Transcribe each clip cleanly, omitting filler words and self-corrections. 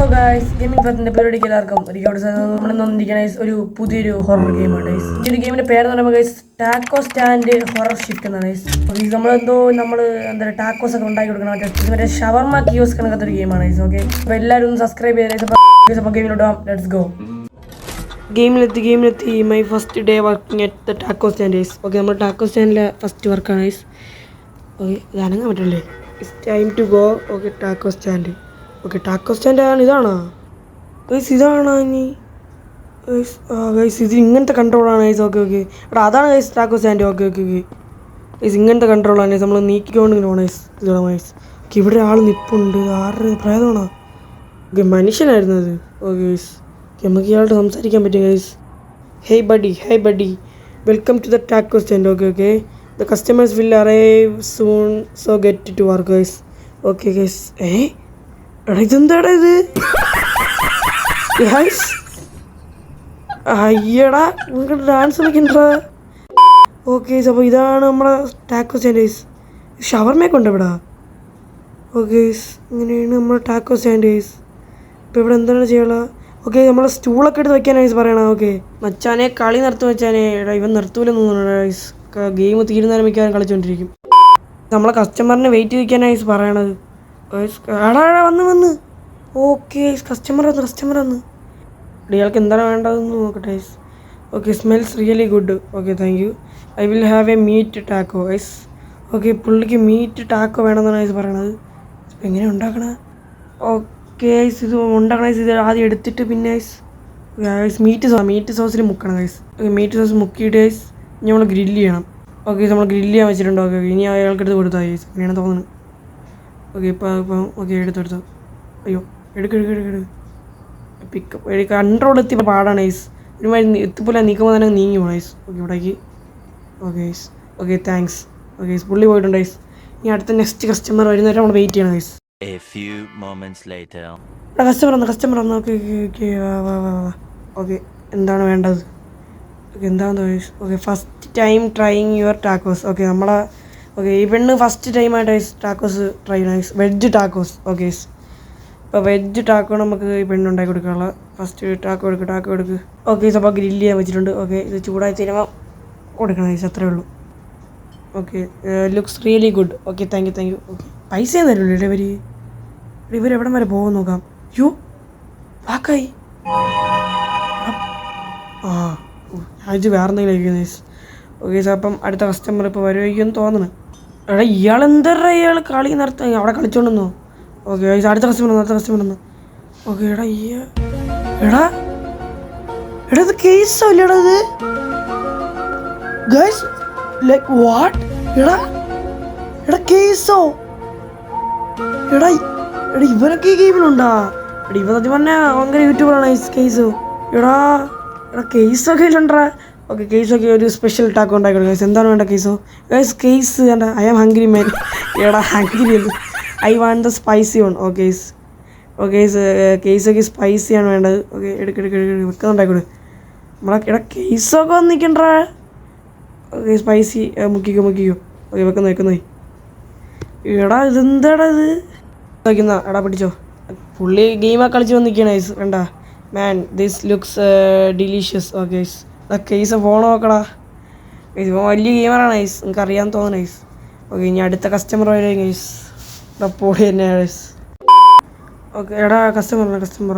So guys gaming ഫാത്തിന്റെ പരിപാടിക്ക് എല്ലാവർക്കും നമ്മളിരിക്കുന്ന ഒരു പുതിയൊരു ഹൊറർ ഗെയിമാണ് ഗൈസ്. ഈ ഒരു ഗെയിമിന്റെ പേരെന്ന് പറയുമ്പോൾ guys taco stand horror shift എന്നാണ് ഗൈസ്. നമ്മൾ എന്താ ടാക്കോസ് ഒക്കെ ഉണ്ടാക്കി കൊടുക്കണം, മറ്റേ ഷവർമ കിയോസ്ക് കണക്കത്തെ ഒരു ഗെയിമാണ് ഗൈസ്. ഓക്കെ, അപ്പോൾ എല്ലാവരും ഒന്ന് സബ്സ്ക്രൈബ് ചെയ്ത് ഗെയിമിലോട്ട് ലെറ്റ്സ് ഗോ. ഗെയിമിലെത്തി my first day working at the taco stand guys. Okay, നമ്മൾ ടാക്കോ സ്റ്റാൻഡിലെ ഫസ്റ്റ് വർക്കാണ് ഗൈസ്. ഓക്കെ, ഇത് അനങ്ങാൻ പറ്റില്ലേ? It's time to go. Okay, taco stand. Okay, taco stand ആണ്. ഇതാണോ ഗൈസ്? ഇതാണോ ഇനി ഗൈസ്? ഗൈസ് ഇത് ഇങ്ങനത്തെ കൺട്രോളാണ് ഗൈസ്. ഓക്കെ ഓക്കെ, എടാ അതാണ് guys taco stand. Okay okay okay guys, ഇങ്ങനത്തെ കൺട്രോളാണ് ഗൈസ്. നമ്മൾ നീക്കിക്കൊണ്ട് ഇങ്ങനെ പോകണം ഗൈസ്. ഇതാണ് ഗൈസ്. ഓക്കെ, ഇവിടെ ആൾ നിൽപ്പുണ്ട്. ആരുടെ പ്രേതമാണോ? ഓക്കെ, മനുഷ്യനായിരുന്നു അത്. ഓക്കെ ഗൈസ്, നമുക്ക് ഇയാളോട് സംസാരിക്കാൻ പറ്റും guys. Hey buddy, welcome to the taco stand. Okay okay, the customers will arrive soon, so get to work guys. Okay guys. എടാ ഇതെന്താടാ ഇത്? അയ്യടാ, നിങ്ങൾക്ക് ഡാൻസ് കളിക്കണ്ടാ? ഓക്കെ, അപ്പോൾ ഇതാണ് നമ്മളെ ടാക്കോ സ്റ്റാൻഡ് ഗൈസ്. ഷവർമയൊക്കെ ഉണ്ട് ഇവിടെ. ഓക്കെ ഗൈസ്, ഇങ്ങനെയാണ് നമ്മുടെ ടാക്കോ സ്റ്റാൻഡ് ഗൈസ്. ഇപ്പോൾ ഇവിടെ എന്താണ് ചെയ്യാനുള്ള? ഓക്കെ, നമ്മളെ സ്റ്റൂളൊക്കെ എടുത്ത് വെക്കാനാണ് ഗൈസ് പറയണത്. ഓക്കെ മച്ചാനെ, കളി നിർത്തി വെച്ചാനേ. എടാ ഇവൻ നിർത്തൂലെന്ന് തോന്നുന്നു ഗൈസ്. ഗെയിം തീരുന്നേരം മിക്കവാറും കളിച്ചുകൊണ്ടിരിക്കും. നമ്മളെ കസ്റ്റമറിനെ വെയിറ്റ് ചെയ്യിക്കാനാണ് ഗൈസ് പറയണത്. എടാ വന്ന്. ഓക്കെ, കസ്റ്റമർ വന്ന്. ഇയാൾക്ക് എന്താണ് വേണ്ടതെന്ന് നോക്കട്ടെ guys. Okay, smells really good. Okay, thank you. I will have a meat taco guys. Okay, പുള്ളിക്ക് മീറ്റ് ടാക്കോ വേണമെന്നാണ് ഗൈസ് പറയണത്. ഇപ്പം എങ്ങനെ ഉണ്ടാക്കണ? ഓക്കെ ഗൈസ്, ഇത് ഉണ്ടാക്കണ ഗൈസ്. ഇത് ആദ്യം എടുത്തിട്ട് പിന്നെ ഗൈസ് മീറ്റ് സോസിൽ മുക്കണം ഗൈസ്. ഓക്കെ, മീറ്റ് സോസ് മുക്കിയിട്ട് ഗൈസ് ഇനി നമ്മൾ ഗ്രില്ല് ചെയ്യണം. ഓക്കെ, നമ്മൾ ഗ്രില്ല് ചെയ്യാൻ വെച്ചിട്ടുണ്ട്. ഓക്കെ, ഇനി അയാൾക്കെടുത്ത് കൊടുത്താൽ ഗൈസ്. അങ്ങനെയാണ് തോന്നുന്നത്. ഓക്കെ, ഇപ്പം ഓക്കെ എടുത്തെടുത്തു. അയ്യോ, എടുക്ക് പിക്കപ്പ് കൺട്രോൾ എത്തിയപ്പോൾ പാടാണ് ഗൈസ്. ഒരുമാതിരി എത്തിപ്പോലെ നീക്കുമ്പോൾ തന്നെ നീങ്ങി പോകണം ഗൈസ്. ഓക്കെ, ഇവിടേക്ക്. Okay guys. Okay, thanks. Okay guys, പുള്ളി പോയിട്ടുണ്ട് ഗൈസ്. ഇനി അടുത്ത നെക്സ്റ്റ് കസ്റ്റമർ വരുന്നവരെ നമ്മൾ വെയിറ്റ് ചെയ്യണം ഗൈസ്. കസ്റ്റമർ വന്നു. ഓക്കെ ഓക്കെ വാ. ഓക്കെ, എന്താണ് വേണ്ടത്? ഓക്കെ, എന്താണെന്ന് guys? Okay, first time trying your tacos. Okay, നമ്മളെ ഓക്കെ ഈ പെണ്ണ് ഫസ്റ്റ് ടൈമായിട്ട് ഗൈസ് ടാക്കോസ് ട്രൈ ചെയ്യണം guys. Veg tacos. Okay guys, ഇപ്പോൾ വെജ് ടാക്കോ നമുക്ക് ഈ പെണ്ണുണ്ടാക്കി കൊടുക്കാനുള്ള. ഫസ്റ്റ് ടാക്കോ എടുക്ക്. ഓക്കെ, അപ്പോൾ ഗ്രില്ല് ചെയ്യാൻ വെച്ചിട്ടുണ്ട്. ഓക്കെ, ഇത് ചൂടായി തരുമ്പോൾ കൊടുക്കണം ഗൈസ്, അത്രേ ഉള്ളൂ. Okay, looks really good. Okay, thank U. Okay, പൈസ തരുള്ളൂ ഇവർ എവിടം വരെ പോകും നോക്കാം. യോ ബാക്കായി. ഇത് വേറെ എന്തെങ്കിലും ആയിരിക്കും ഗൈസ്. ഓക്കെ സാർ, അപ്പം അടുത്ത കസ്റ്റമർ ഇപ്പോൾ വരുമായിരിക്കുമെന്ന് തോന്നുന്നു. എടാ ഇയാൾ കളി നടത്താൻ അവിടെ കളിച്ചോണ്ടെന്നോ? ഓക്കെ ഗൈസ്, അടുത്ത കസ്റ്റമർ വന്നു. ഓക്കെ, എടാ ഇത് കേസോ ഇല്ലടാ ഇത് ഗൈസ്? Like what? എടാ കേസോ? എടാ ഇവനൊക്കെ ഈ ഗെയിമിലുണ്ടാ? ഇവ സത്യം പറഞ്ഞാൽ ഭയങ്കര യൂട്യൂബറാണ് കേസോ. എടാ കേസൊക്കെ ഇല്ലണ്ടാ? ഓക്കെ, കേസൊക്കെ ഒരു സ്പെഷ്യൽ ടാക്കോ ഉണ്ടാക്കി കൊടുക്കും ഗൈസ്. എന്താണ് വേണ്ട കേസോ? കേസ് വേണ്ട. I am hungry man. Hungry I want the spicy one. Okay കേസൊക്കെ സ്പൈസിയാണ് വേണ്ടത്. ഓക്കെ, എടുക്ക് വെക്കുന്നുണ്ടായിക്കോട്. കേസൊക്കെ വന്ന് നിൽക്കണ്ടാ? ഓക്കെ, സ്പൈസി മുക്കിക്കോ. ഓക്കെ, വെക്കുന്നു. ഇതെന്താടാ ഇത് വയ്ക്കുന്ന? പിടിച്ചോ. പുള്ളി ഗെയിമൊക്കെ കളിച്ച് വന്നിരിക്കുകയാണ് ഗൈസ്. വേണ്ട man, this looks delicious. Okay guys, കേസ് ഫോൺ നോക്കടാ ഗൈസ്. ഇപ്പോൾ വലിയ ഗെയിമറാണ് ഗൈസ്, നിങ്ങൾക്ക് അറിയാൻ തോന്നുന്നു ഗൈസ്. ഓക്കെ, ഇനി അടുത്ത കസ്റ്റമർ വരും ഗൈസ്. പൊളി തന്നെയാണ് ഗൈസ്. ഓക്കെ, കസ്റ്റമർ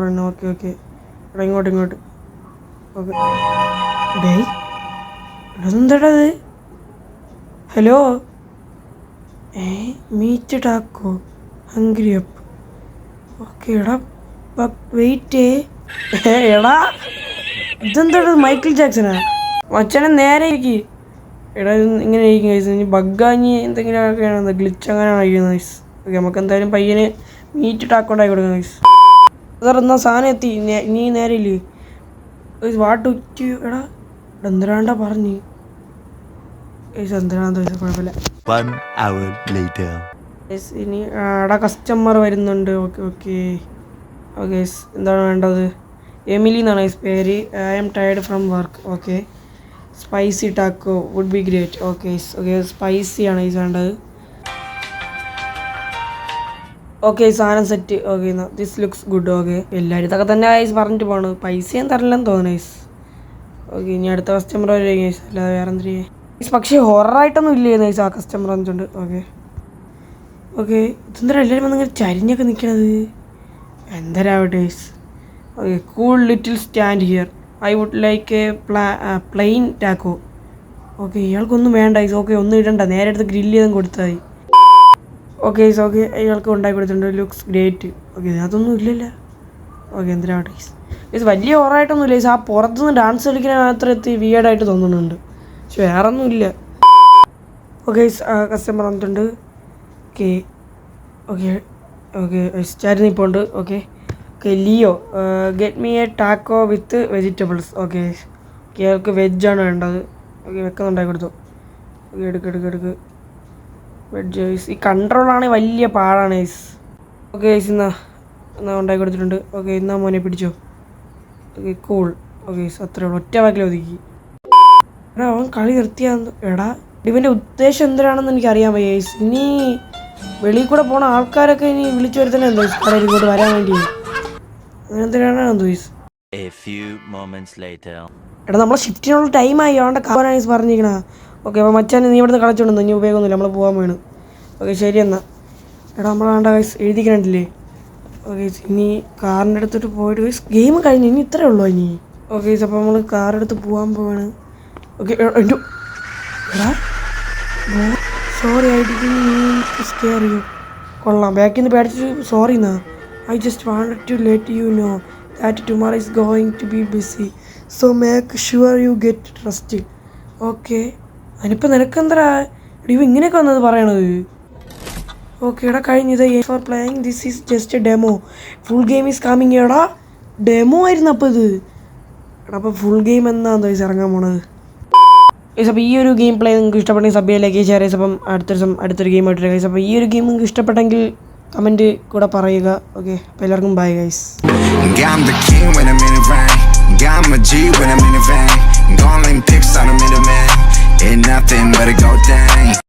തന്നെ. ഓക്കെ, ഇങ്ങോട്ട്. ഓക്കെ, എന്താടാ ഇത്? Hello, meat taco hungry up. Okay, wait. ഇതെന്താ മൈക്കിൾ ജാക്സനാ? മച്ചനെ നേരെ ഇരിക്കും. ഇങ്ങനെ ഇരിക്കും ഗൈസ്. ഇനി ബഗ്ഗാഞ്ഞ് എന്തെങ്കിലുമൊക്കെയാണ് ഗ്ലിച്ച് അങ്ങനെയാണ് കഴിക്കുന്നത് ഗൈസ്. ഓക്കെ, നമുക്ക് എന്തായാലും പയ്യന് മീറ്റ് ടാക്കോ ഉണ്ടാക്കി കൊടുക്കാം ഗൈസ്. സാർ എന്നാ സാധനം എത്തി. നീ നേരെ ഇല്ലേ ഗൈസ്? വാട്ട് ഉറ്റ് എന്തിനാണ്ടാ പറഞ്ഞ് ഗൈസ്? എന്തിനാന്ന് ഗൈസ്? കുഴപ്പമില്ല. ഇനി കസ്റ്റമർ വരുന്നുണ്ട്. ഓക്കെ ഗൈസ്, എന്താണ് വേണ്ടത്? എമിലി എന്നാണ് ഗൈസ് പേര്. I am tired from work. Okay, spicy taco would be great. Okay, സ്പൈസിയാണ് ഗൈസ് വേണ്ടത്. ഓക്കെ സാധനം സെറ്റ്. ഓക്കെ എന്നാൽ ദിസ് ലുക്സ് ഗുഡ്. ഓക്കെ എല്ലാവരും ഇതൊക്കെ തന്നെ ഗൈസ് പറഞ്ഞിട്ട് പോണ്. പൈസ ഞാൻ തരില്ലെന്ന് തോന്നുന്നു ഗൈസ്. ഓക്കെ ഇനി അടുത്ത കസ്റ്റമർ വരും ഗൈസ്, അല്ലാതെ വേറെ എന്തിനാ ഗൈസ്. പക്ഷേ ഹൊററായിട്ടൊന്നും ഇല്ലേ ഗൈസ് ആ കസ്റ്റമർ വന്നിട്ടുണ്ട്. ഓക്കെ ഓക്കെ ഇതെന്താ എല്ലാവരും വന്നിങ്ങനെ ചരിഞ്ഞൊക്കെ നിൽക്കണത്, എന്തരാവട്ടെ guys. Okay cool little stand here, I would like a plain taco. Okay ഇയാൾക്കൊന്നും വേണ്ട ഗൈസ്. ഓക്കെ ഒന്നും ഇടണ്ട, നേരെ എടുത്ത് ഗ്രില്ല് ചെയ്തും കൊടുത്താൽ മതി. ഓക്കെ ഗൈസ് ഓക്കെ ഇയാൾക്ക് ഉണ്ടാക്കി കൊടുത്തിട്ടുണ്ട്. Looks great. ഓക്കെ അതൊന്നും ഇല്ലല്ലോ. Okay എന്തിനാവട്ടെ guys. ഗൈസ് വലിയ ഓറായിട്ടൊന്നും ഇല്ല ഗൈസ്. ആ പുറത്തുനിന്ന് ഡാൻസ് കളിക്കുന്ന മാത്രം വിയേർഡായിട്ട് തോന്നുന്നുണ്ട്, പക്ഷെ വേറെ ഒന്നും ഇല്ല. ഓക്കെ ഗൈസ് കസ്റ്റമർ വന്നിട്ടുണ്ട്. ഓക്കെ ഓക്കെ ഓക്കെ സ്റ്റാരിന് ഇപ്പോൾ ഉണ്ട്. Okay okay Leo get me A taco with vegetables. Okay ഇയാൾക്ക് വെജാണ് വേണ്ടത്. ഓക്കെ വെക്കുന്നുണ്ടാക്കി കൊടുത്തു. ഓക്കെ എടുക്ക് വെജ് ഗൈസ്. ഈ കൺട്രോളാണ് വലിയ പാടാണ് ഗൈസ്. ഓക്കെ ഗൈസ് എന്നാ ഉണ്ടാക്കി കൊടുത്തിട്ടുണ്ട്. ഓക്കെ എന്നാ മോനെ പിടിച്ചോ. Okay cool. ഓക്കെ ഗൈസ് അത്രേ ഉള്ളൂ, ഒറ്റ വാക്കിൽ ഒതുക്കി. എടാ അവൻ കളി നിർത്തിയാന്ന്. എടാ ഇവൻ്റെ ഉദ്ദേശം എന്തിനാണെന്ന് എനിക്കറിയാൻ വയ്യ ഗൈസ്. ഇനി വെളിയിൽ കൂടെ പോണ ആൾക്കാരൊക്കെ ഇനി വിളിച്ചു വരുത്തന്നെ എന്തോ ഗൈസ് കടയിൽ ഇങ്ങോട്ട് വരാൻ വേണ്ടി. അങ്ങനെ എന്തിനാണ് എന്തോ ഗൈസ്. എടാ നമ്മളെ ഷിഫ്റ്റിനുള്ള ടൈമായി, അവൻ്റെ കാറാണ് ഗൈസ് പറഞ്ഞിരിക്കണ. ഓക്കെ അപ്പോൾ മച്ചാൻ നീ ഇവിടുന്ന് കളിച്ചോണ്ടെന്ന്, ഇനി ഉപയോഗമൊന്നുമില്ല, നമ്മൾ പോകാൻ വേണം. ഓക്കെ ശരി എന്നാൽ. എടാ നമ്മളാണ്ട ഗൈസ് എഴുതിക്കണ്ടില്ലേ. ഓക്കെ ഇനി കാറിൻ്റെ അടുത്തോട്ട് പോയിട്ട് ഗൈസ് ഗെയിം കഴിഞ്ഞു, ഇനി ഇത്രയേ ഉള്ളൂ ഇനി. ഓക്കെ ഗൈസ് അപ്പോൾ നമ്മൾ കാറെടുത്ത് പോകാൻ പോവാണ്. ഓക്കെ എൻ്റെ എടാ sorry I didn't scare you. കൊള്ളാം, ബാക്കിൽ നിന്ന് പേടിച്ച് സോറി എന്നാ. I just wanted to let you know that tomorrow is going to be busy, so make sure you get rest. Okay അതിനിപ്പോൾ നിനക്കെന്തരാ ഇവ ഇങ്ങനെയൊക്കെ വന്നത് പറയണത്. ഓക്കെ എടാ കഴിഞ്ഞത് for playing this is just a demo, full game is coming. എടാ demo ആയിരുന്നു അപ്പോൾ ഇത്. എടാ അപ്പോൾ ഫുൾ ഗെയിം എന്നാന്ന് ചോദിച്ചാൽ ഇറങ്ങാൻ പോണത്. അപ്പോൾ ഈ ഒരു ഗെയിം പ്ലേ നിങ്ങൾക്ക് ഇഷ്ടപ്പെട്ടെങ്കിൽ സബ്ബിലേക്ക് ഷെയർ ചെയ്ത്. അപ്പം അടുത്തൊരു ഗെയിം ആയിട്ട് ഗൈസ്. അപ്പോൾ ഈ ഒരു ഗെയിം നിങ്ങൾക്ക് ഇഷ്ടപ്പെട്ടെങ്കിൽ കമൻറ്റ് കൂടെ പറയുക. ഓക്കെ അപ്പോൾ എല്ലാവർക്കും bye guys. Ain't nothing but to go down.